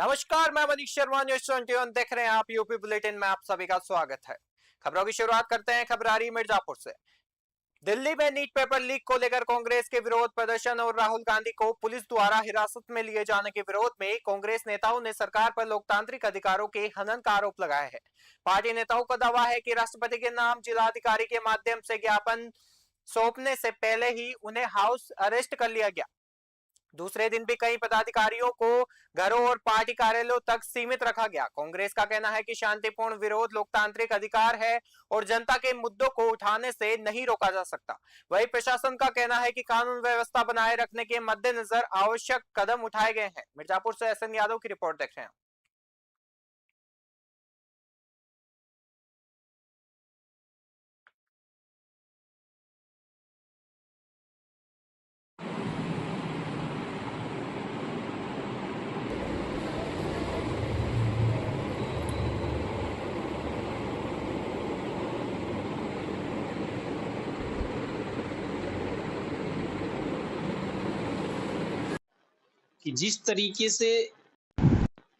नमस्कार, मैं मनीष शर्मा, न्यूज़ 21 देख रहे हैं आप। यूपी बुलेटिन में आप सभी का स्वागत है। खबरों की शुरुआत करते हैं। खबर आ रही मिर्जापुर से। दिल्ली में नीट पेपर लीक को लेकर कांग्रेस के विरोध प्रदर्शन और राहुल गांधी को पुलिस द्वारा हिरासत में लिए जाने के विरोध में कांग्रेस नेताओं ने सरकार पर लोकतांत्रिक अधिकारों के हनन का आरोप लगाया है। पार्टी नेताओं का दावा है कि राष्ट्रपति के नाम जिलाधिकारी के माध्यम से ज्ञापन सौंपने से पहले ही उन्हें हाउस अरेस्ट कर लिया गया। दूसरे दिन भी कई पदाधिकारियों को घरों और पार्टी कार्यालयों तक सीमित रखा गया। कांग्रेस का कहना है कि शांतिपूर्ण विरोध लोकतांत्रिक अधिकार है और जनता के मुद्दों को उठाने से नहीं रोका जा सकता। वहीं प्रशासन का कहना है कि कानून व्यवस्था बनाए रखने के मद्देनजर आवश्यक कदम उठाए गए हैं। मिर्जापुर से एसएन यादव की रिपोर्ट देख रहे हैं। कि जिस तरीके से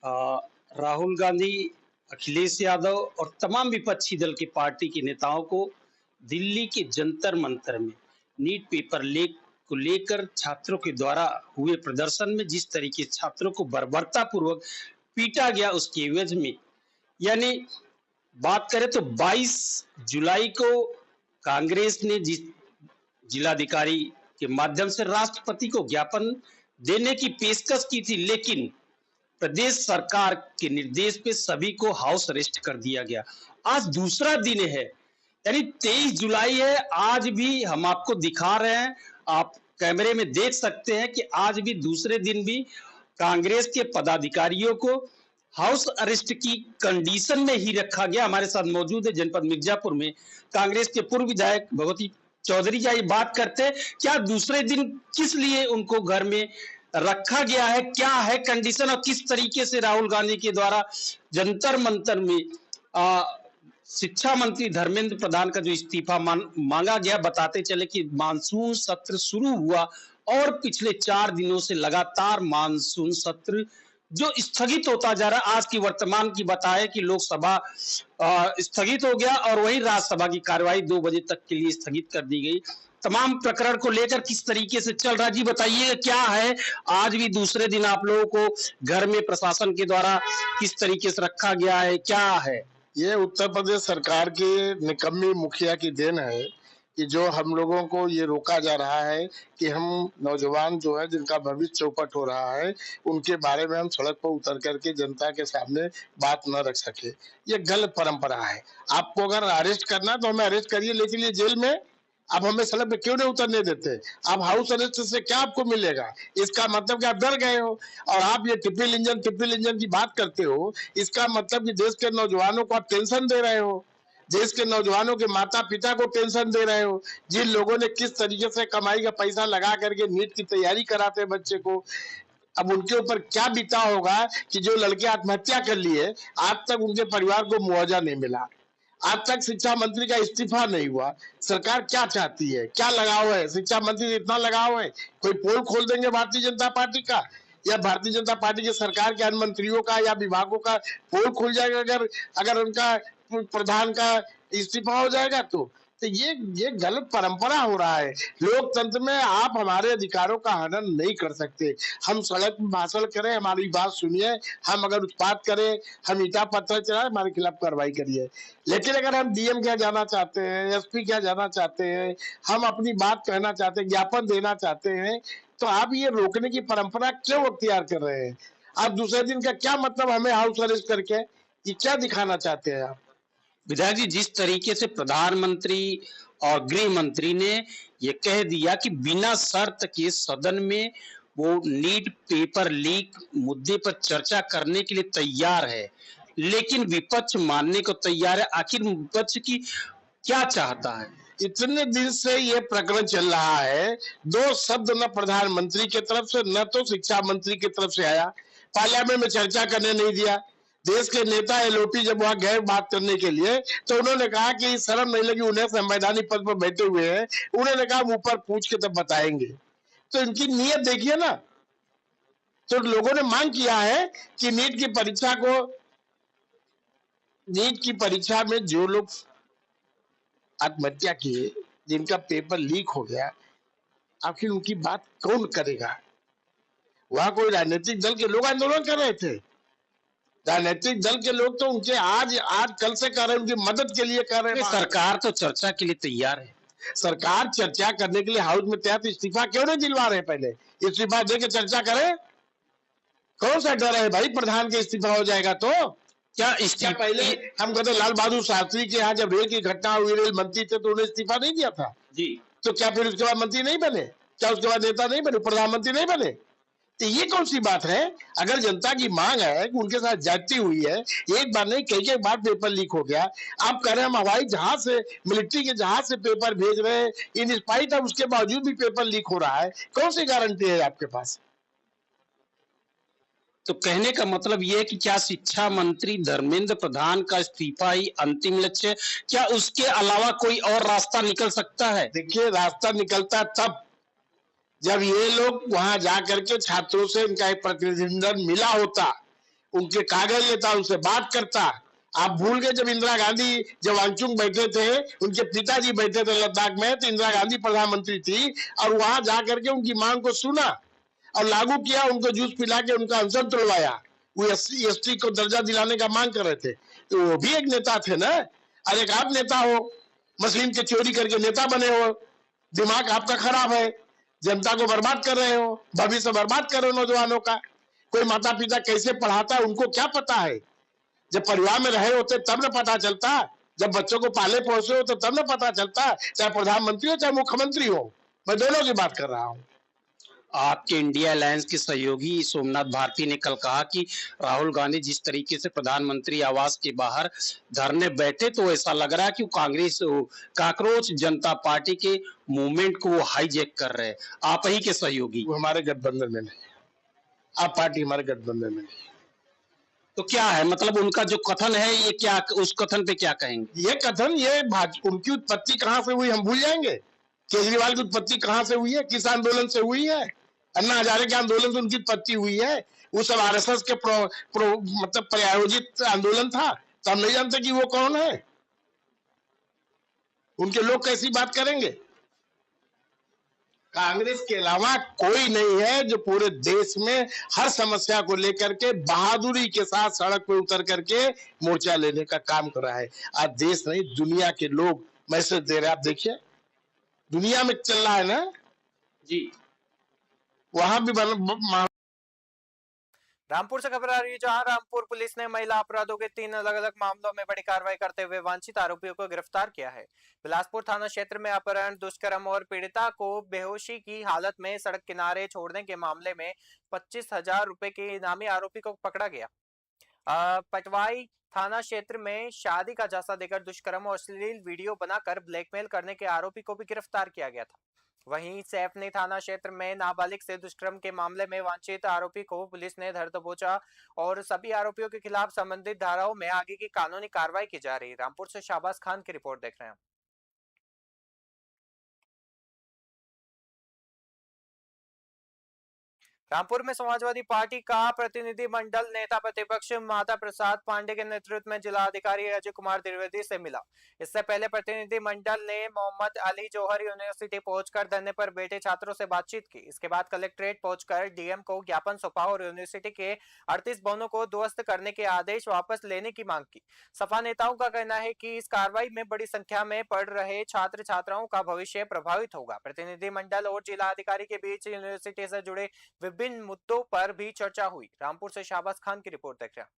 राहुल गांधी, अखिलेश यादव और तमाम विपक्षी दल के पार्टी के नेताओं को दिल्ली के जंतर मंतर में नीट पेपर लीक को लेकर छात्रों के द्वारा हुए प्रदर्शन में जिस तरीके से छात्रों को बर्बरतापूर्वक पीटा गया, उसके एवज में यानी बात करें तो 22 जुलाई को कांग्रेस ने जिस जिलाधिकारी के माध्यम से राष्ट्रपति को ज्ञापन देने की पेशकश की थी, लेकिन प्रदेश सरकार के निर्देश पे सभी को हाउस अरेस्ट कर दिया गया। आज दूसरा दिन है, यानी 23 जुलाई है। आज भी हम आपको दिखा रहे हैं, आप कैमरे में देख सकते हैं कि आज भी दूसरे दिन भी कांग्रेस के पदाधिकारियों को हाउस अरेस्ट की कंडीशन में ही रखा गया। हमारे साथ मौजूद है जनपद मिर्जापुर में कांग्रेस के पूर्व विधायक भगवती चौधरी जी। बात करते हैं, क्या दूसरे दिन किस लिए उनको घर में रखा गया है, क्या है कंडीशन और किस तरीके से राहुल गांधी के द्वारा जंतर मंतर में शिक्षा मंत्री धर्मेंद्र प्रधान का जो इस्तीफा मांगा गया। बताते चले कि मानसून सत्र शुरू हुआ और पिछले 4 दिनों से लगातार मानसून सत्र जो स्थगित होता जा रहा है। आज की वर्तमान की बताए कि लोकसभा स्थगित हो गया और वहीं राज्यसभा की कार्यवाही 2 बजे तक के लिए स्थगित कर दी गई। तमाम प्रकरण को लेकर किस तरीके से चल रहा है जी, बताइए क्या है। आज भी दूसरे दिन आप लोगों को घर में प्रशासन के द्वारा किस तरीके से रखा गया है, क्या है? ये उत्तर प्रदेश सरकार की निकम्मी मुखिया की देन है कि जो हम लोगों को ये रोका जा रहा है कि हम नौजवान जो है जिनका भविष्य चौपट हो रहा है उनके बारे में हम सड़क पर उतर करके जनता के सामने बात न रख सके। ये गलत परंपरा है। आपको अगर अरेस्ट करना है तो हमें अरेस्ट करिए, लेकिन ये जेल में आप हमें सड़क पे क्यों नहीं उतरने देते? आप हाउस अरेस्ट से क्या आपको मिलेगा? इसका मतलब कि आप डर गए हो और आप ये ट्रिपल इंजन की बात करते हो। इसका मतलब कि देश के नौजवानों को आप टेंशन दे रहे हो, देश के नौजवानों के माता पिता को टेंशन दे रहे हो। जिन लोगों ने किस तरीके से कमाई का पैसा लगा करके नीट की तैयारी कराते हैं बच्चे को, अब उनके ऊपर क्या बीता होगा कि जो लड़के आत्महत्या कर लिए, आज तक उनके परिवार को मुआवजा नहीं मिला, आज तक शिक्षा मंत्री का इस्तीफा नहीं हुआ। सरकार क्या चाहती है, क्या लगाव है? शिक्षा मंत्री इतना लगाव है, कोई पोल खोल देंगे भारतीय जनता पार्टी का या भारतीय जनता पार्टी की सरकार के अन्य मंत्रियों का या विभागों का पोल खुल जाएगा अगर उनका प्रधान का इस्तीफा हो जाएगा तो ये गलत परंपरा हो रहा है। लोकतंत्र में आप हमारे अधिकारों का हनन नहीं कर सकते। हम सड़क में भाषण करें, हमारी बात सुनिए, हम अगर उत्पात करें, हम ईटा पत्थर चलाएं, हमारे खिलाफ कार्रवाई करिए। लेकिन अगर हम डीएम क्या जाना चाहते हैं, एसपी क्या जाना चाहते हैं, हम अपनी बात कहना चाहते हैं, ज्ञापन देना चाहते हैं, तो आप ये रोकने की परंपरा क्यों अख्तियार कर रहे हैं? आप दूसरे दिन का क्या मतलब हमें हाउस अरेस्ट करके, ये क्या दिखाना चाहते हैं आप? विधायक जी, जिस तरीके से प्रधानमंत्री और गृह मंत्री ने यह कह दिया कि बिना शर्त के सदन में वो नीट पेपर लीक मुद्दे पर चर्चा करने के लिए तैयार है, लेकिन विपक्ष मानने को तैयार है। आखिर विपक्ष की क्या चाहता है? इतने दिन से ये प्रकरण चल रहा है, 2 शब्द न प्रधानमंत्री की तरफ से न तो शिक्षा मंत्री की तरफ से आया। पार्लियामेंट में चर्चा करने नहीं दिया। देश के नेता एलओपी जब वहां गए बात करने के लिए तो उन्होंने कहा कि शर्म नहीं लगी, उन्हें संवैधानिक पद पर बैठे हुए हैं, उन्होंने कहा हम ऊपर पूछ के तब बताएंगे। तो इनकी नीयत देखिए ना, तो लोगों ने मांग किया है कि नीट की परीक्षा में जो लोग आत्महत्या किए, जिनका पेपर लीक हो गया, आखिर उनकी बात कौन करेगा? वहां कोई राजनीतिक दल के लोग आंदोलन कर रहे थे। राजनीतिक दल के लोग तो उनके आज कल से कर रहे हैं, उनकी मदद के लिए कर रहे हैं। सरकार तो चर्चा के लिए तैयार है। सरकार चर्चा करने के लिए हाउस में तैयार, तो इस्तीफा क्यों नहीं दिलवा रहे? पहले इस्तीफा दे के चर्चा करें। कौन सा डर है भाई? प्रधान के इस्तीफा हो जाएगा तो क्या पहले हम कहते लाल बहादुर शास्त्री के यहाँ जब रेल की घटना हुई, रेल मंत्री थे तो उन्हें इस्तीफा नहीं दिया था जी, तो क्या फिर उसके बाद मंत्री नहीं बने? क्या उसके बाद नेता नहीं बने, प्रधानमंत्री नहीं बने? तो ये कौन सी बात है? अगर जनता की मांग है कि उनके साथ जाती हुई है, एक बार नहीं कई बार पेपर लीक हो गया, आप कह रहे हैं हम हवाई जहाज से, मिलिट्री के जहाज से पेपर भेज रहे हैं, इन स्पाइट ऑफ उसके बावजूद भी पेपर लीक हो रहा है, कौन सी गारंटी है आपके पास? तो कहने का मतलब यह है कि क्या शिक्षा मंत्री धर्मेंद्र प्रधान का इस्तीफा ही अंतिम लक्ष्य है? क्या उसके अलावा कोई और रास्ता निकल सकता है? देखिए, रास्ता निकलता तब जब ये लोग वहां जा करके छात्रों से इनका एक प्रतिनिधिमंडल मिला होता, उनके कागज लेता, उनसे बात करता। आप भूल गए जब इंदिरा गांधी, जब वांगचुक बैठे थे, उनके पिताजी बैठे थे लद्दाख में, तो इंदिरा गांधी प्रधानमंत्री थी और वहां जा करके उनकी मांग को सुना और लागू किया, उनको जूस पिला के उनका अनशन तोड़वाया। वो एसटी को दर्जा दिलाने का मांग कर रहे थे, तो वो भी एक नेता थे ना। अरे एक आप नेता हो, मशीन के चोरी करके नेता बने हो, दिमाग आपका खराब है, जनता को बर्बाद कर रहे हो, भविष्य बर्बाद कर रहे हो नौजवानों का। कोई माता पिता कैसे पढ़ाता है उनको क्या पता है? जब परिवार में रहे होते तब न पता चलता, जब बच्चों को पाले पोसे हो तो तब न पता चलता, चाहे प्रधानमंत्री हो चाहे मुख्यमंत्री हो। मैं दोनों की बात कर रहा हूँ। आपके इंडिया अलायंस के सहयोगी सोमनाथ भारती ने कल कहा कि राहुल गांधी जिस तरीके से प्रधानमंत्री आवास के बाहर धरने बैठे, तो ऐसा लग रहा है कि कांग्रेस काकरोच जनता पार्टी के मूवमेंट को वो हाईजैक कर रहे हैं। आप ही के सहयोगी। वो हमारे गठबंधन में नहीं, आप पार्टी हमारे गठबंधन में नहीं। तो क्या है मतलब उनका जो कथन है, ये क्या, उस कथन पे क्या कहेंगे? ये कथन, ये उनकी उत्पत्ति कहाँ से हुई हम भूल जाएंगे? केजरीवाल की उत्पत्ति कहाँ से हुई है? किस आंदोलन से हुई है? अन्ना हजारे के आंदोलन से उनकी उत्पत्ति हुई है। वो सब आरएसएस के मतलब प्रायोजित आंदोलन था, तो हम नहीं जानते कि वो कौन है। उनके लोग कैसी बात करेंगे? कांग्रेस के अलावा कोई नहीं है जो पूरे देश में हर समस्या को लेकर के बहादुरी के साथ सड़क पर उतर करके मोर्चा लेने का काम कर रहा है। आज देश नहीं, दुनिया के लोग मैसेज दे रहे हैं। आप देखिए, दुनिया में चल रहा है ना जी, वहां भी रामपुर से खबर आ रही है, जहां रामपुर पुलिस ने महिला अपराधों के 3 अलग-अलग मामलों में बड़ी कार्रवाई करते हुए वांछित आरोपियों को गिरफ्तार किया है। बिलासपुर थाना क्षेत्र में अपहरण, दुष्कर्म और पीड़िता को बेहोशी की हालत में सड़क किनारे छोड़ने के मामले में 25,000 रुपए के इनामी आरोपी को पकड़ा गया। पटवाई थाना क्षेत्र में शादी का झांसा देकर दुष्कर्म और अश्लील वीडियो बनाकर ब्लैकमेल करने के आरोपी को भी गिरफ्तार किया गया था। वहीं सैफनी थाना क्षेत्र में नाबालिग से दुष्कर्म के मामले में वांछित आरोपी को पुलिस ने धर दबोचा और सभी आरोपियों के खिलाफ संबंधित धाराओं में आगे की कानूनी कार्रवाई की जा रही है। रामपुर से शाहबाज खान की रिपोर्ट देख रहे हैं। रामपुर में समाजवादी पार्टी का प्रतिनिधि मंडल नेता प्रतिपक्ष माता प्रसाद पांडे के नेतृत्व में जिलाधिकारी अजय कुमार द्विवेदी से मिला। इससे पहले प्रतिनिधि मंडल ने मोहम्मद अली जौहर यूनिवर्सिटी पहुंचकर धरने पर बैठे छात्रों से बातचीत की। इसके बाद कलेक्ट्रेट पहुंचकर डीएम को ज्ञापन सौंपा और यूनिवर्सिटी के 38 भवनों को ध्वस्त करने के आदेश वापस लेने की मांग की। सपा नेताओं का कहना है कि इस कार्रवाई में बड़ी संख्या में पढ़ रहे छात्र छात्राओं का भविष्य प्रभावित होगा। प्रतिनिधि मंडल और जिलाधिकारी के बीच यूनिवर्सिटी से जुड़े विभिन्न मुद्दों पर भी चर्चा हुई। रामपुर से शाहबाज खान की रिपोर्ट देख रहे हैं।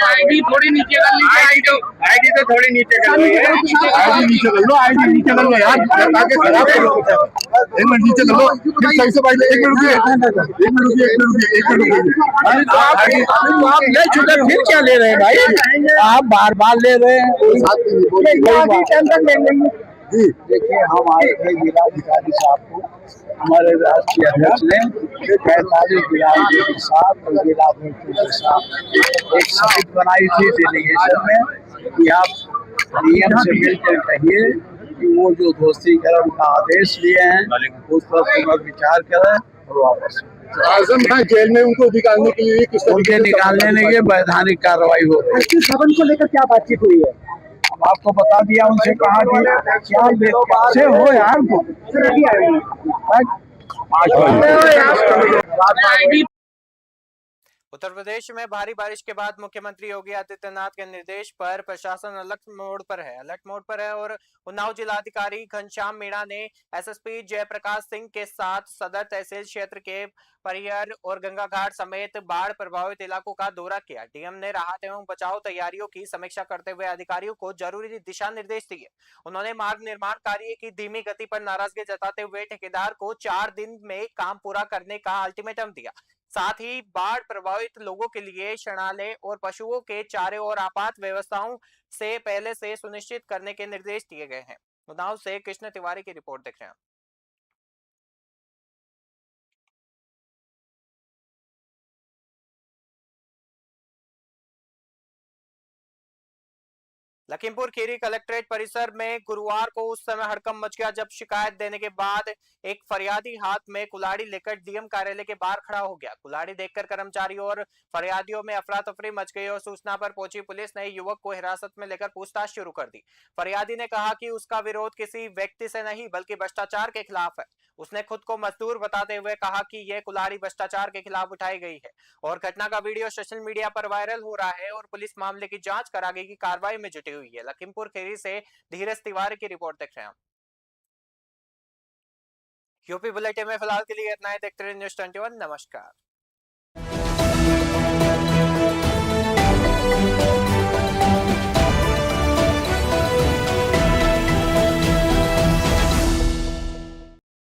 आईडी थोड़ी नीचे कर लीजिए, आईडी तो थोड़ी नीचे कर लो, आईडी नीचे कर लो, आईडी नीचे कर लो यार, ताकि खराब करो। एक मिनट नीचे कर लो, फिर सही से भाई, एक मिनट रुकिए, एक मिनट रुकिए, एक मिनट रुकिए, एक मिनट रुकिए। अरे तो आप ले चुके, फिर क्या ले रहे हैं भाई? आप बार बार ले रहे हैं। जी देखिए, हम आए थे जिलाधिकारी साहब को, हमारे राष्ट्रीय अध्यक्ष ने 45 जिलाधिकारी के साथ और जिला अध्यक्षों के साथ एक समिति बनाई थी डेलीगेशन में कि आप डीएम से मिलकर कहिए कि वो जो ध्वस्तीकरण का आदेश लिए हैं उस पर पुनर्विचार करें और वापस आजम खान जेल में उनको निकालने के लिए किस उनके निकालने के वैधानिक कार्रवाई हो। भवन को लेकर क्या बातचीत हुई है? अब आपको बता दिया, उनसे कहा कि क्या कैसे हो यार को सर अभी आए हैं। 5 बजे उत्तर प्रदेश में भारी बारिश के बाद मुख्यमंत्री योगी आदित्यनाथ के निर्देश पर प्रशासन अलर्ट मोड पर है और उन्नाव जिलाधिकारी घनश्याम मीणा ने एसएसपी जयप्रकाश सिंह के साथ सदर तहसील क्षेत्र के परियर और गंगा घाट समेत बाढ़ प्रभावित इलाकों का दौरा किया। डीएम ने राहत एवं बचाव तैयारियों की समीक्षा करते हुए अधिकारियों को जरूरी दिशा निर्देश दिए। उन्होंने मार्ग निर्माण कार्य की धीमी गति पर नाराजगी जताते हुए ठेकेदार को 4 दिन में काम पूरा करने का अल्टीमेटम दिया। साथ ही बाढ़ प्रभावित लोगों के लिए शरणालय और पशुओं के चारे और आपात व्यवस्थाओं से पहले से सुनिश्चित करने के निर्देश दिए गए हैं। उन्नाव से कृष्ण तिवारी की रिपोर्ट देख रहे हैं। लखीमपुर खीरी कलेक्ट्रेट परिसर में गुरुवार को उस समय हड़कंप मच गया जब शिकायत देने के बाद एक फरियादी हाथ में कुल्हाड़ी लेकर डीएम कार्यालय के बाहर खड़ा हो गया। कुल्हाड़ी देखकर कर्मचारियों और फरियादियों में अफरा तफरी मच गई और सूचना पर पहुंची पुलिस ने युवक को हिरासत में लेकर पूछताछ शुरू कर दी। फरियादी ने कहा कि उसका विरोध किसी व्यक्ति से नहीं बल्कि भ्रष्टाचार के खिलाफ है। उसने खुद को मजदूर बताते हुए कहा कि यह कुल्हाड़ी भ्रष्टाचार के खिलाफ उठाई गई है और घटना का वीडियो सोशल मीडिया पर वायरल हो रहा है और पुलिस मामले की जांच कर आगे की कार्रवाई में जुटी हुई है। लखीमपुर खीरी से धीरज तिवारी की रिपोर्ट देख रहे हैं। यूपी बुलेटिन में फिलहाल के लिए इतना ही। देखते रहिए न्यूज़ 21। नमस्कार।